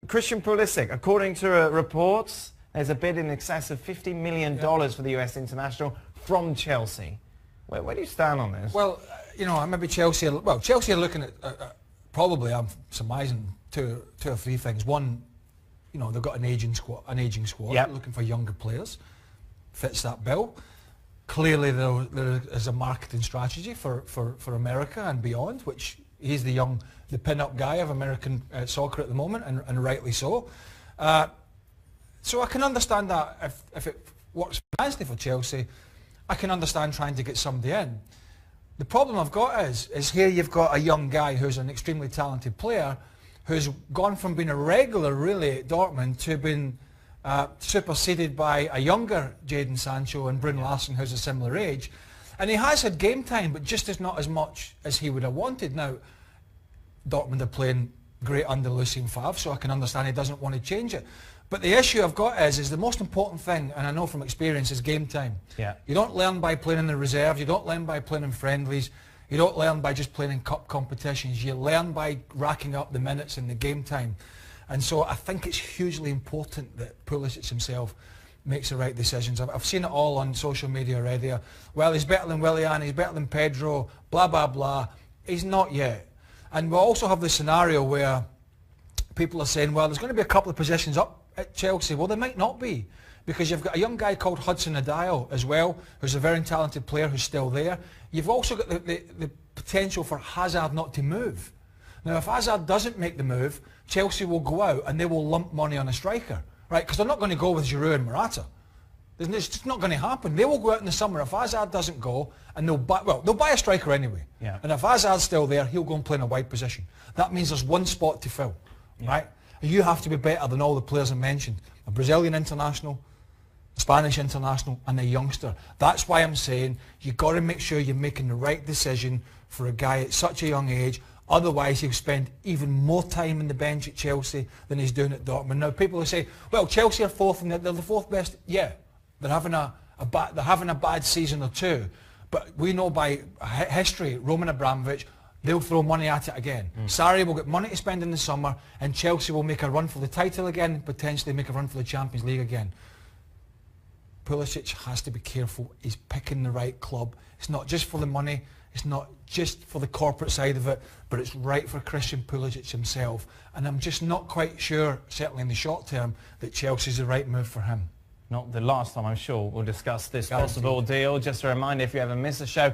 Christian Pulisic, according to reports, there's a bid in excess of $50 million for the US international from Chelsea. Where do you stand on this? Well, you know, maybe Chelsea. Well, Chelsea are looking at probably, I'm surmising, two or three things. One, you know, they've got an aging squad, looking for younger players. Fits that bill. Clearly, there is a marketing strategy for America and beyond, which he's the pin-up guy of American soccer at the moment, and rightly so. So I can understand that if it works financially for Chelsea, I can understand trying to get somebody in. The problem I've got is here you've got a young guy who's an extremely talented player who's gone from being a regular really at Dortmund to being superseded by a younger Jadon Sancho and Brun Larsen, who's a similar age. And he has had game time, but just not as much as he would have wanted. Now, Dortmund are playing great under Lucien Favre, so I can understand he doesn't want to change it. But the issue I've got is the most important thing, and I know from experience, is game time. Yeah. You don't learn by playing in the reserves, you don't learn by playing in friendlies, you don't learn by just playing in cup competitions, you learn by racking up the minutes in the game time. And so I think it's hugely important that Pulisic himself makes the right decisions. I've seen it all on social media already. Well, he's better than Willian, he's better than Pedro, blah, blah, blah. He's not yet. And we'll also have the scenario where people are saying, well, there's going to be a couple of positions up at Chelsea. Well, there might not be, because you've got a young guy called Hudson-Odoi as well, who's a very talented player who's still there. You've also got the potential for Hazard not to move. Now, if Hazard doesn't make the move, Chelsea will go out and they will lump money on a striker, right? Because they're not going to go with Giroud and Morata. It's just not going to happen. They will go out in the summer if Hazard doesn't go, and they'll buy a striker anyway. Yeah. And if Hazard's still there, he'll go and play in a wide position. That means there's one spot to fill, right? You have to be better than all the players I mentioned. A Brazilian international, a Spanish international, and a youngster. That's why I'm saying you've got to make sure you're making the right decision for a guy at such a young age. Otherwise, he'll spend even more time in the bench at Chelsea than he's doing at Dortmund. Now, people will say, well, Chelsea are fourth, and they're the fourth best. Yeah, they're having a bad season or two. But we know by history, Roman Abramovich, they'll throw money at it again. Sarri will get money to spend in the summer, and Chelsea will make a run for the title again, and potentially make a run for the Champions League again. Pulisic has to be careful. He's picking the right club. It's not just for the money. It's not just for the corporate side of it, but it's right for Christian Pulisic himself. And I'm just not quite sure, certainly in the short term, that Chelsea's the right move for him. Not the last time, I'm sure. We'll discuss this possible deal. Just a reminder, if you ever miss a show,